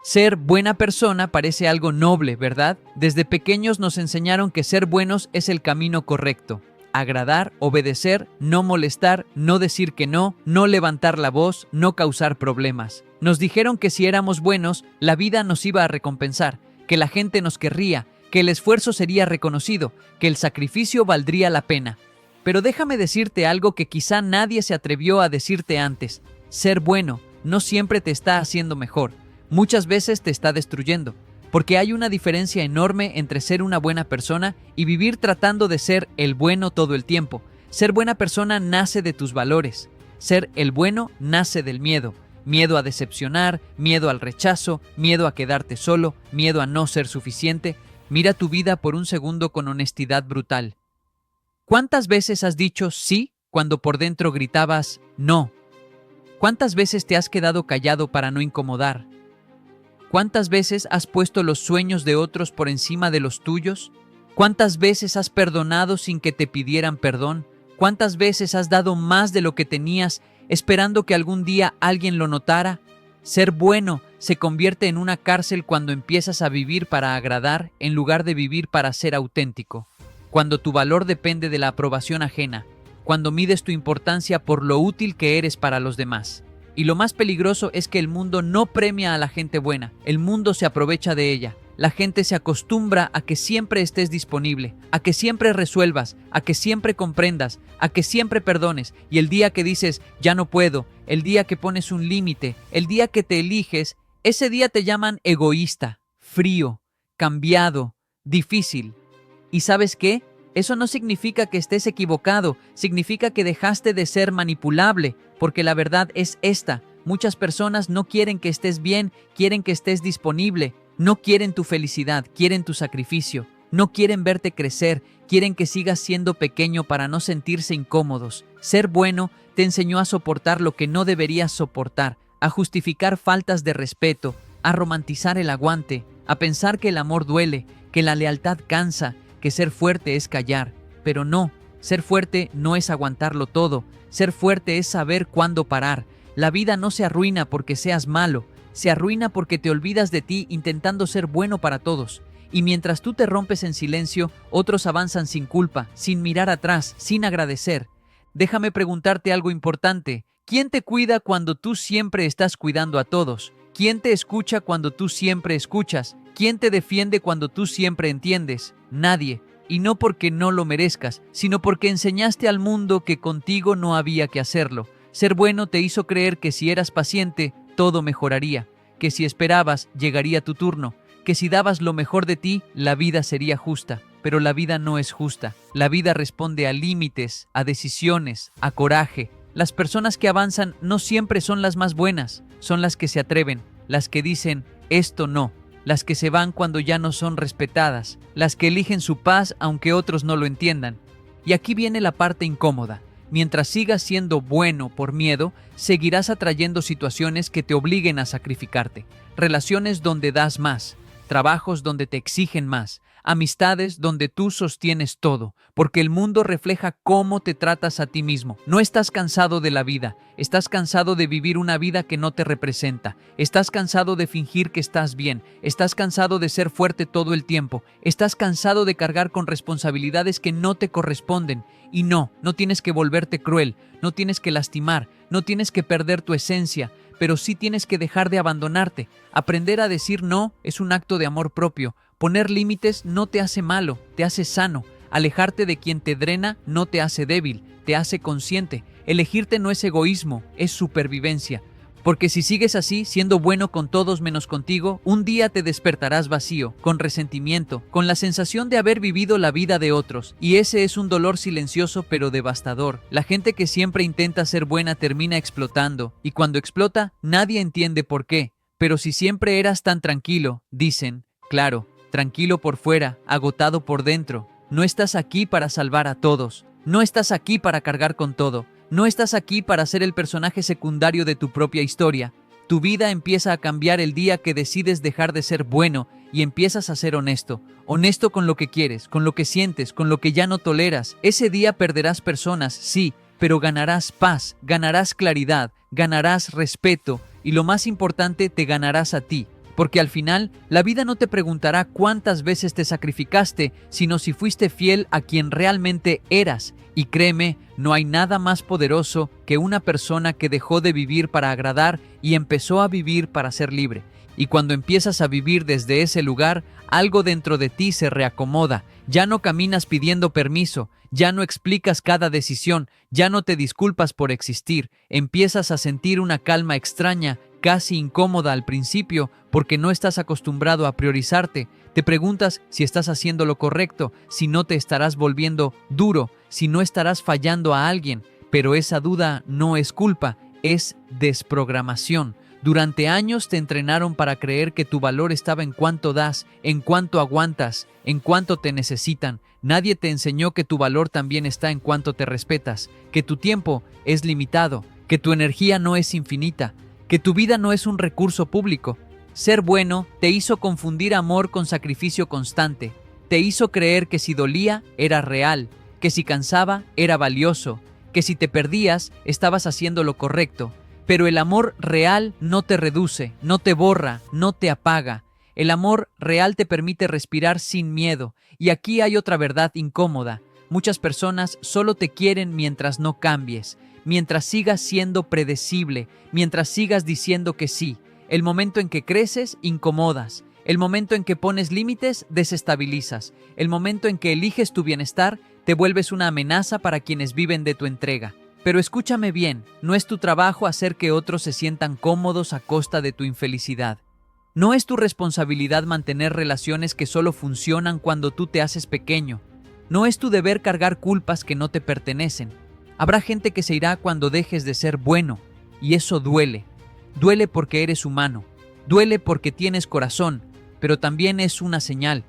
Ser buena persona parece algo noble, ¿verdad? Desde pequeños nos enseñaron que ser buenos es el camino correcto. Agradar, obedecer, no molestar, no decir que no, no levantar la voz, no causar problemas. Nos dijeron que si éramos buenos, la vida nos iba a recompensar, que la gente nos querría, que el esfuerzo sería reconocido, que el sacrificio valdría la pena. Pero déjame decirte algo que quizá nadie se atrevió a decirte antes. Ser bueno no siempre te está haciendo mejor. Muchas veces te está destruyendo, porque hay una diferencia enorme entre ser una buena persona y vivir tratando de ser el bueno todo el tiempo. Ser buena persona nace de tus valores. Ser el bueno nace del miedo. Miedo a decepcionar, miedo al rechazo, miedo a quedarte solo, miedo a no ser suficiente. Mira tu vida por un segundo con honestidad brutal. ¿Cuántas veces has dicho sí cuando por dentro gritabas no? ¿Cuántas veces te has quedado callado para no incomodar? ¿Cuántas veces has puesto los sueños de otros por encima de los tuyos? ¿Cuántas veces has perdonado sin que te pidieran perdón? ¿Cuántas veces has dado más de lo que tenías esperando que algún día alguien lo notara? Ser bueno se convierte en una cárcel cuando empiezas a vivir para agradar en lugar de vivir para ser auténtico. Cuando tu valor depende de la aprobación ajena. Cuando mides tu importancia por lo útil que eres para los demás. Y lo más peligroso es que el mundo no premia a la gente buena, el mundo se aprovecha de ella. La gente se acostumbra a que siempre estés disponible, a que siempre resuelvas, a que siempre comprendas, a que siempre perdones. Y el día que dices, ya no puedo, el día que pones un límite, el día que te eliges, ese día te llaman egoísta, frío, cambiado, difícil. ¿Y sabes qué? Eso no significa que estés equivocado, significa que dejaste de ser manipulable, porque la verdad es esta. Muchas personas no quieren que estés bien, quieren que estés disponible, no quieren tu felicidad, quieren tu sacrificio, no quieren verte crecer, quieren que sigas siendo pequeño para no sentirse incómodos. Ser bueno te enseñó a soportar lo que no deberías soportar, a justificar faltas de respeto, a romantizar el aguante, a pensar que el amor duele, que la lealtad cansa, que ser fuerte es callar, pero no, ser fuerte no es aguantarlo todo, ser fuerte es saber cuándo parar. La vida no se arruina porque seas malo, se arruina porque te olvidas de ti intentando ser bueno para todos. Y mientras tú te rompes en silencio, otros avanzan sin culpa, sin mirar atrás, sin agradecer. Déjame preguntarte algo importante. ¿Quién te cuida cuando tú siempre estás cuidando a todos? ¿Quién te escucha cuando tú siempre escuchas? ¿Quién te defiende cuando tú siempre entiendes? Nadie. Y no porque no lo merezcas, sino porque enseñaste al mundo que contigo no había que hacerlo. Ser bueno te hizo creer que si eras paciente, todo mejoraría, que si esperabas, llegaría tu turno, que si dabas lo mejor de ti, la vida sería justa. Pero la vida no es justa. La vida responde a límites, a decisiones, a coraje. Las personas que avanzan no siempre son las más buenas, son las que se atreven, las que dicen, esto no. Las que se van cuando ya no son respetadas, las que eligen su paz aunque otros no lo entiendan. Y aquí viene la parte incómoda. Mientras sigas siendo bueno por miedo, seguirás atrayendo situaciones que te obliguen a sacrificarte. Relaciones donde das más, trabajos donde te exigen más, amistades donde tú sostienes todo, porque el mundo refleja cómo te tratas a ti mismo. No estás cansado de la vida, estás cansado de vivir una vida que no te representa, estás cansado de fingir que estás bien, estás cansado de ser fuerte todo el tiempo, estás cansado de cargar con responsabilidades que no te corresponden. Y no tienes que volverte cruel, no tienes que lastimar, no tienes que perder tu esencia, pero sí tienes que dejar de abandonarte. Aprender a decir no es un acto de amor propio. Poner límites no te hace malo, te hace sano. Alejarte de quien te drena no te hace débil, te hace consciente. Elegirte no es egoísmo, es supervivencia. Porque si sigues así, siendo bueno con todos menos contigo, un día te despertarás vacío, con resentimiento, con la sensación de haber vivido la vida de otros. Y ese es un dolor silencioso pero devastador. La gente que siempre intenta ser buena termina explotando, y cuando explota, nadie entiende por qué. Pero si siempre eras tan tranquilo, dicen, claro, tranquilo por fuera, agotado por dentro. No estás aquí para salvar a todos, no estás aquí para cargar con todo. No estás aquí para ser el personaje secundario de tu propia historia. Tu vida empieza a cambiar el día que decides dejar de ser bueno y empiezas a ser honesto. Honesto con lo que quieres, con lo que sientes, con lo que ya no toleras. Ese día perderás personas, sí, pero ganarás paz, ganarás claridad, ganarás respeto y lo más importante, te ganarás a ti. Porque al final, la vida no te preguntará cuántas veces te sacrificaste, sino si fuiste fiel a quien realmente eras. Y créeme, no hay nada más poderoso que una persona que dejó de vivir para agradar y empezó a vivir para ser libre. Y cuando empiezas a vivir desde ese lugar, algo dentro de ti se reacomoda. Ya no caminas pidiendo permiso, ya no explicas cada decisión, ya no te disculpas por existir. Empiezas a sentir una calma extraña, casi incómoda al principio, porque no estás acostumbrado a priorizarte. Te preguntas si estás haciendo lo correcto, si no te estarás volviendo duro, si no estarás fallando a alguien. Pero esa duda no es culpa, es desprogramación. Durante años te entrenaron para creer que tu valor estaba en cuánto das, en cuánto aguantas, en cuánto te necesitan. Nadie te enseñó que tu valor también está en cuánto te respetas, que tu tiempo es limitado, que tu energía no es infinita, que tu vida no es un recurso público. Ser bueno te hizo confundir amor con sacrificio constante. Te hizo creer que si dolía era real, que si cansaba era valioso, que si te perdías estabas haciendo lo correcto. Pero el amor real no te reduce, no te borra, no te apaga. El amor real te permite respirar sin miedo. Y aquí hay otra verdad incómoda. Muchas personas solo te quieren mientras no cambies, mientras sigas siendo predecible, mientras sigas diciendo que sí. El momento en que creces, incomodas. El momento en que pones límites, desestabilizas. El momento en que eliges tu bienestar, te vuelves una amenaza para quienes viven de tu entrega. Pero escúchame bien, no es tu trabajo hacer que otros se sientan cómodos a costa de tu infelicidad. No es tu responsabilidad mantener relaciones que solo funcionan cuando tú te haces pequeño. No es tu deber cargar culpas que no te pertenecen. Habrá gente que se irá cuando dejes de ser bueno, y eso duele. Duele porque eres humano, duele porque tienes corazón, pero también es una señal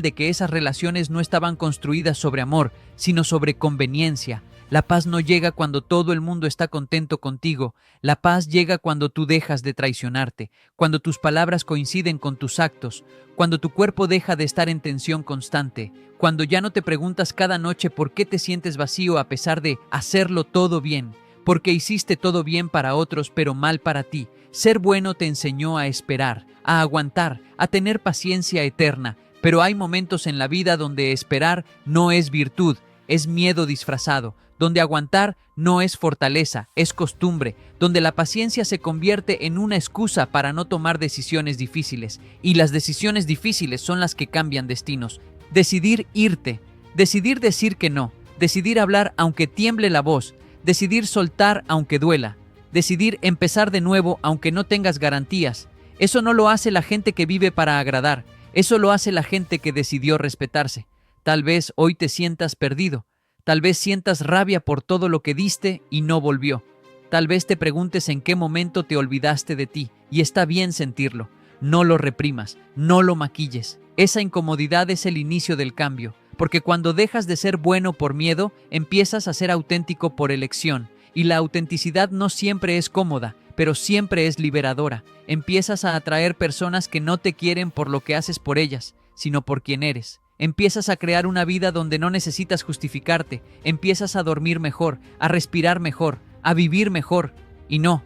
de que esas relaciones no estaban construidas sobre amor, sino sobre conveniencia. La paz no llega cuando todo el mundo está contento contigo. La paz llega cuando tú dejas de traicionarte, cuando tus palabras coinciden con tus actos, cuando tu cuerpo deja de estar en tensión constante, cuando ya no te preguntas cada noche por qué te sientes vacío a pesar de hacerlo todo bien, porque hiciste todo bien para otros pero mal para ti. Ser bueno te enseñó a esperar, a aguantar, a tener paciencia eterna, pero hay momentos en la vida donde esperar no es virtud, es miedo disfrazado, donde aguantar no es fortaleza, es costumbre, donde la paciencia se convierte en una excusa para no tomar decisiones difíciles, y las decisiones difíciles son las que cambian destinos. Decidir irte, decidir decir que no, decidir hablar aunque tiemble la voz, decidir soltar aunque duela, decidir empezar de nuevo aunque no tengas garantías. Eso no lo hace la gente que vive para agradar, eso lo hace la gente que decidió respetarse. Tal vez hoy te sientas perdido. Tal vez sientas rabia por todo lo que diste y no volvió. Tal vez te preguntes en qué momento te olvidaste de ti, y está bien sentirlo. No lo reprimas, no lo maquilles. Esa incomodidad es el inicio del cambio, porque cuando dejas de ser bueno por miedo, empiezas a ser auténtico por elección, y la autenticidad no siempre es cómoda, pero siempre es liberadora. Empiezas a atraer personas que no te quieren por lo que haces por ellas, sino por quien eres. Empiezas a crear una vida donde no necesitas justificarte, empiezas a dormir mejor, a respirar mejor, a vivir mejor. Y no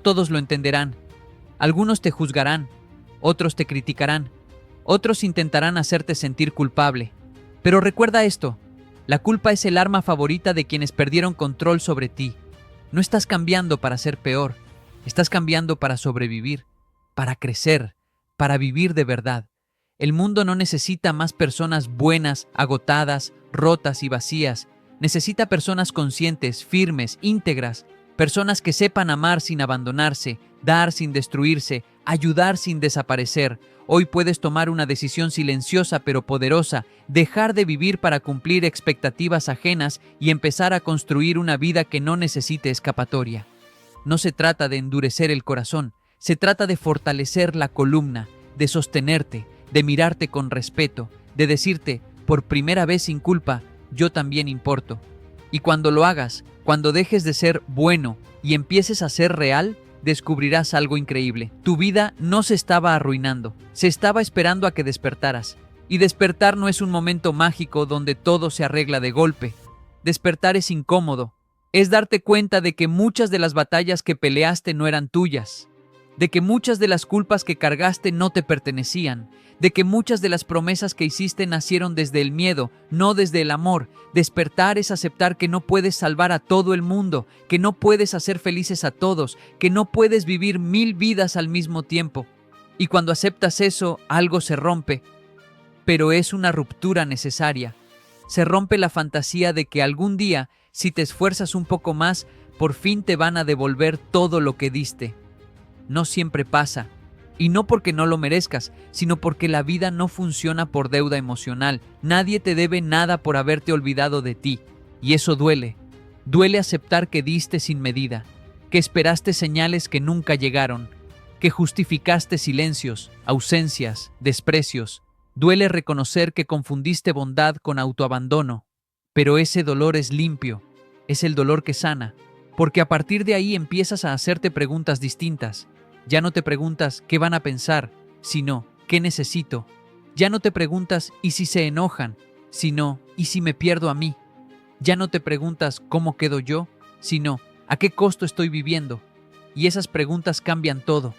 todos lo entenderán. Algunos te juzgarán, otros te criticarán, otros intentarán hacerte sentir culpable. Pero recuerda esto, la culpa es el arma favorita de quienes perdieron control sobre ti. No estás cambiando para ser peor, estás cambiando para sobrevivir, para crecer, para vivir de verdad. El mundo no necesita más personas buenas, agotadas, rotas y vacías. Necesita personas conscientes, firmes, íntegras, personas que sepan amar sin abandonarse, dar sin destruirse, ayudar sin desaparecer. Hoy puedes tomar una decisión silenciosa pero poderosa, dejar de vivir para cumplir expectativas ajenas y empezar a construir una vida que no necesite escapatoria. No se trata de endurecer el corazón, se trata de fortalecer la columna, de sostenerte, de mirarte con respeto, de decirte, por primera vez sin culpa, yo también importo. Y cuando lo hagas, cuando dejes de ser bueno y empieces a ser real, descubrirás algo increíble. Tu vida no se estaba arruinando, se estaba esperando a que despertaras. Y despertar no es un momento mágico donde todo se arregla de golpe. Despertar es incómodo, es darte cuenta de que muchas de las batallas que peleaste no eran tuyas. de que muchas de las culpas que cargaste no te pertenecían, de que muchas de las promesas que hiciste nacieron desde el miedo, no desde el amor. Despertar es aceptar que no puedes salvar a todo el mundo, que no puedes hacer felices a todos, que no puedes vivir 1000 vidas al mismo tiempo. Y cuando aceptas eso, algo se rompe, pero es una ruptura necesaria. Se rompe la fantasía de que algún día, si te esfuerzas un poco más, por fin te van a devolver todo lo que diste. No siempre pasa, y no porque no lo merezcas, sino porque la vida no funciona por deuda emocional. Nadie te debe nada por haberte olvidado de ti, y eso duele. Duele aceptar que diste sin medida, que esperaste señales que nunca llegaron, que justificaste silencios, ausencias, desprecios. Duele reconocer que confundiste bondad con autoabandono, pero ese dolor es limpio, es el dolor que sana, porque a partir de ahí empiezas a hacerte preguntas distintas. Ya no te preguntas qué van a pensar, sino qué necesito. Ya no te preguntas ¿y si se enojan?, sino ¿y si me pierdo a mí? Ya no te preguntas ¿cómo quedo yo?, sino ¿a qué costo estoy viviendo? Y esas preguntas cambian todo.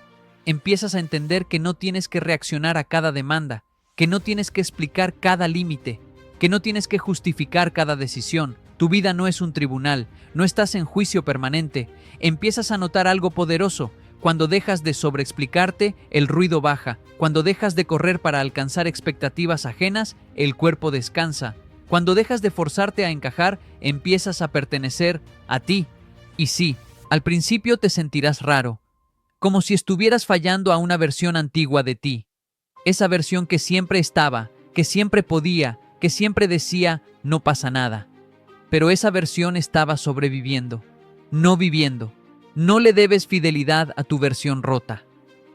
Empiezas a entender que no tienes que reaccionar a cada demanda, que no tienes que explicar cada límite, que no tienes que justificar cada decisión. Tu vida no es un tribunal, no estás en juicio permanente. Empiezas a notar algo poderoso. Cuando dejas de sobreexplicarte, el ruido baja. Cuando dejas de correr para alcanzar expectativas ajenas, el cuerpo descansa. Cuando dejas de forzarte a encajar, empiezas a pertenecer a ti. Y sí, al principio te sentirás raro, como si estuvieras fallando a una versión antigua de ti. Esa versión que siempre estaba, que siempre podía, que siempre decía, no pasa nada. Pero esa versión estaba sobreviviendo, no viviendo. No le debes fidelidad a tu versión rota.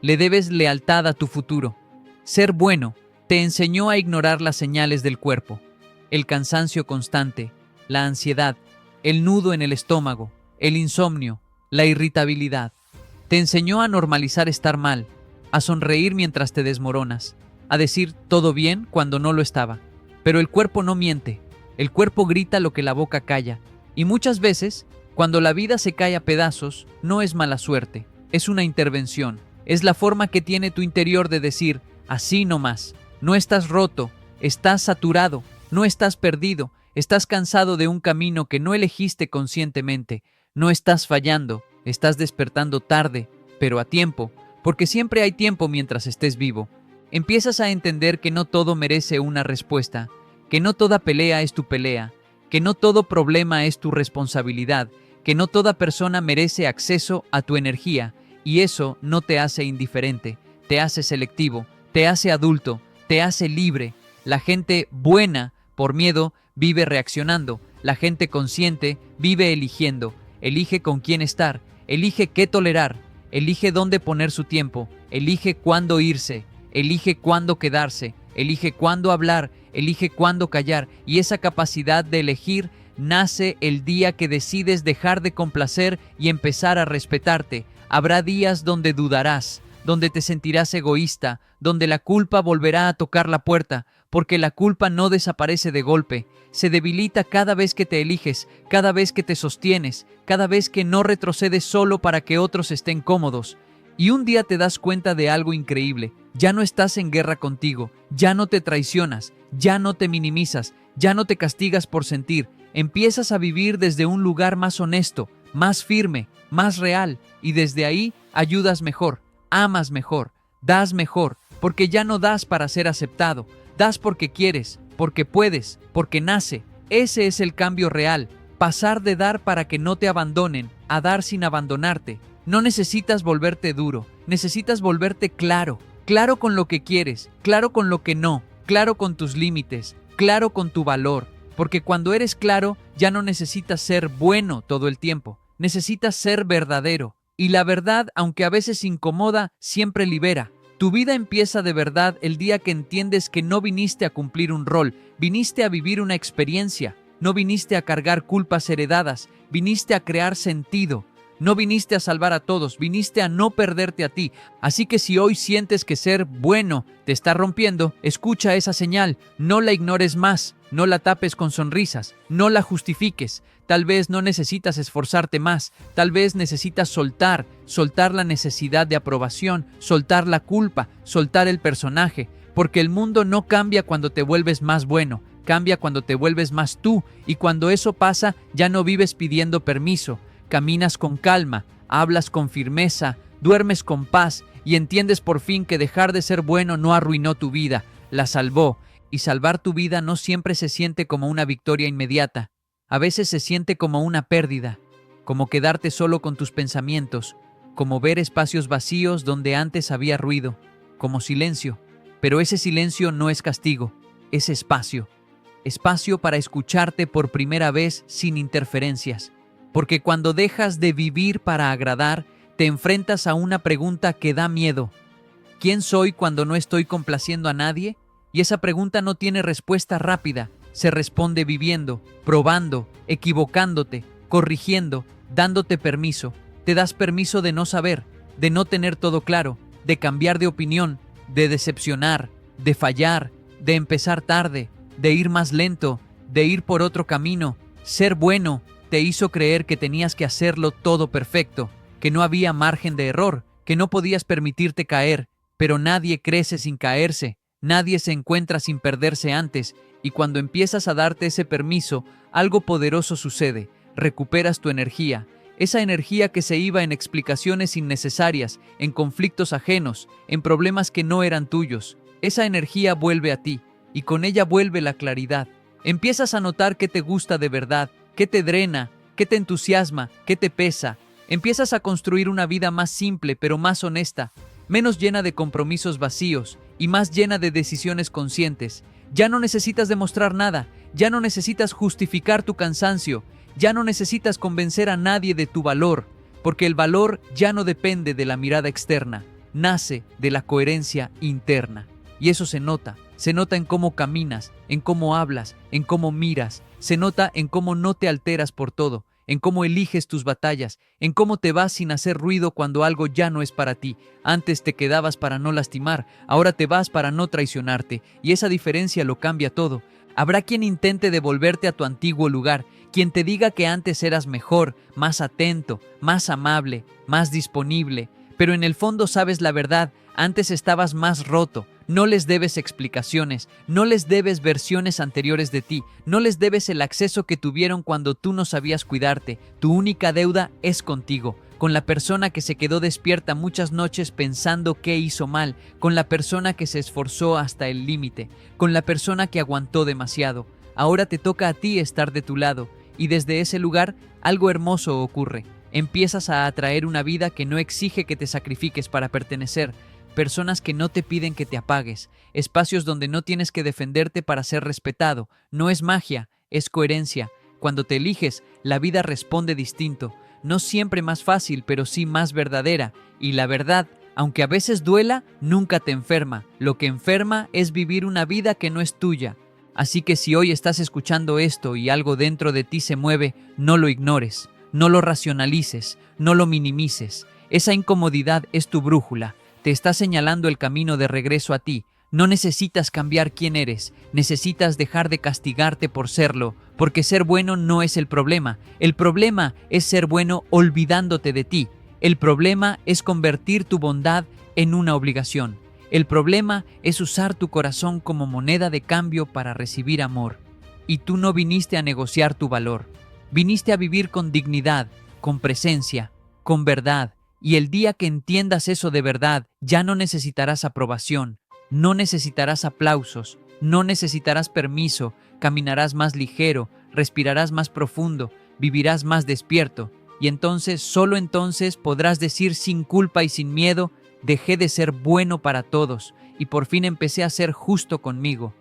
Le debes lealtad a tu futuro. Ser bueno te enseñó a ignorar las señales del cuerpo, el cansancio constante, la ansiedad, el nudo en el estómago, el insomnio, la irritabilidad. Te enseñó a normalizar estar mal, a sonreír mientras te desmoronas, a decir todo bien cuando no lo estaba. Pero el cuerpo no miente. El cuerpo grita lo que la boca calla. Y muchas veces, cuando la vida se cae a pedazos, no es mala suerte, es una intervención. Es la forma que tiene tu interior de decir, así no más. No estás roto, estás saturado, no estás perdido, estás cansado de un camino que no elegiste conscientemente. No estás fallando, estás despertando tarde, pero a tiempo, porque siempre hay tiempo mientras estés vivo. Empiezas a entender que no todo merece una respuesta, que no toda pelea es tu pelea, que no todo problema es tu responsabilidad, que no toda persona merece acceso a tu energía, y eso no te hace indiferente, te hace selectivo, te hace adulto, te hace libre. La gente buena, por miedo, vive reaccionando. La gente consciente vive eligiendo. Elige con quién estar, elige qué tolerar, elige dónde poner su tiempo, elige cuándo irse, elige cuándo quedarse, elige cuándo hablar, elige cuándo callar. Y esa capacidad de elegir nace el día que decides dejar de complacer y empezar a respetarte. Habrá días donde dudarás, donde te sentirás egoísta, donde la culpa volverá a tocar la puerta, porque la culpa no desaparece de golpe, se debilita cada vez que te eliges, cada vez que te sostienes, cada vez que no retrocedes solo para que otros estén cómodos. Y un día te das cuenta de algo increíble, ya no estás en guerra contigo, ya no te traicionas, ya no te minimizas, ya no te castigas por sentir, empiezas a vivir desde un lugar más honesto, más firme, más real, y desde ahí ayudas mejor, amas mejor, das mejor, porque ya no das para ser aceptado, das porque quieres, porque puedes, porque nace. Ese es el cambio real, pasar de dar para que no te abandonen, a dar sin abandonarte. No necesitas volverte duro, necesitas volverte claro, claro con lo que quieres, claro con lo que no, claro con tus límites, claro con tu valor, porque cuando eres claro ya no necesitas ser bueno todo el tiempo, necesitas ser verdadero. Y la verdad, aunque a veces incomoda, siempre libera. Tu vida empieza de verdad el día que entiendes que no viniste a cumplir un rol, viniste a vivir una experiencia, no viniste a cargar culpas heredadas, viniste a crear sentido. No viniste a salvar a todos, viniste a no perderte a ti. Así que si hoy sientes que ser bueno te está rompiendo, escucha esa señal, no la ignores más, no la tapes con sonrisas, no la justifiques. Tal vez no necesitas esforzarte más, tal vez necesitas soltar la necesidad de aprobación, soltar la culpa, soltar el personaje, porque el mundo no cambia cuando te vuelves más bueno, cambia cuando te vuelves más tú, y cuando eso pasa ya no vives pidiendo permiso, caminas con calma, hablas con firmeza, duermes con paz y entiendes por fin que dejar de ser bueno no arruinó tu vida, la salvó, y salvar tu vida no siempre se siente como una victoria inmediata. A veces se siente como una pérdida, como quedarte solo con tus pensamientos, como ver espacios vacíos donde antes había ruido, como silencio. Pero ese silencio no es castigo, es espacio. Espacio para escucharte por primera vez sin interferencias. Porque cuando dejas de vivir para agradar, te enfrentas a una pregunta que da miedo. ¿Quién soy cuando no estoy complaciendo a nadie? Y esa pregunta no tiene respuesta rápida. Se responde viviendo, probando, equivocándote, corrigiendo, dándote permiso. Te das permiso de no saber, de no tener todo claro, de cambiar de opinión, de decepcionar, de fallar, de empezar tarde, de ir más lento, de ir por otro camino. Ser bueno te hizo creer que tenías que hacerlo todo perfecto, que no había margen de error, que no podías permitirte caer, pero nadie crece sin caerse, nadie se encuentra sin perderse antes. Y cuando empiezas a darte ese permiso, algo poderoso sucede, recuperas tu energía, esa energía que se iba en explicaciones innecesarias, en conflictos ajenos, en problemas que no eran tuyos. Esa energía vuelve a ti, y con ella vuelve la claridad. Empiezas a notar qué te gusta de verdad, qué te drena, qué te entusiasma, qué te pesa. Empiezas a construir una vida más simple, pero más honesta, menos llena de compromisos vacíos y más llena de decisiones conscientes. Ya no necesitas demostrar nada, ya no necesitas justificar tu cansancio, ya no necesitas convencer a nadie de tu valor, porque el valor ya no depende de la mirada externa, nace de la coherencia interna. Y eso se nota en cómo caminas, en cómo hablas, en cómo miras, se nota en cómo no te alteras por todo, en cómo eliges tus batallas, en cómo te vas sin hacer ruido cuando algo ya no es para ti. Antes te quedabas para no lastimar, ahora te vas para no traicionarte, y esa diferencia lo cambia todo. Habrá quien intente devolverte a tu antiguo lugar, quien te diga que antes eras mejor, más atento, más amable, más disponible, pero en el fondo sabes la verdad, antes estabas más roto. No les debes explicaciones, no les debes versiones anteriores de ti, no les debes el acceso que tuvieron cuando tú no sabías cuidarte. Tu única deuda es contigo, con la persona que se quedó despierta muchas noches pensando qué hizo mal, con la persona que se esforzó hasta el límite, con la persona que aguantó demasiado. Ahora te toca a ti estar de tu lado, y desde ese lugar algo hermoso ocurre. Empiezas a atraer una vida que no exige que te sacrifiques para pertenecer, personas que no te piden que te apagues, espacios donde no tienes que defenderte para ser respetado. No es magia, es coherencia. Cuando te eliges, la vida responde distinto. No siempre más fácil, pero sí más verdadera. Y la verdad, aunque a veces duela, nunca te enferma. Lo que enferma es vivir una vida que no es tuya. Así que si hoy estás escuchando esto y algo dentro de ti se mueve, no lo ignores, no lo racionalices, no lo minimices. Esa incomodidad es tu brújula. Te está señalando el camino de regreso a ti. No necesitas cambiar quién eres, necesitas dejar de castigarte por serlo, porque ser bueno no es el problema. El problema es ser bueno olvidándote de ti. El problema es convertir tu bondad en una obligación. El problema es usar tu corazón como moneda de cambio para recibir amor. Y tú no viniste a negociar tu valor. Viniste a vivir con dignidad, con presencia, con verdad. Y el día que entiendas eso de verdad, ya no necesitarás aprobación, no necesitarás aplausos, no necesitarás permiso, caminarás más ligero, respirarás más profundo, vivirás más despierto. Y entonces, solo entonces podrás decir sin culpa y sin miedo, dejé de ser bueno para todos y por fin empecé a ser justo conmigo.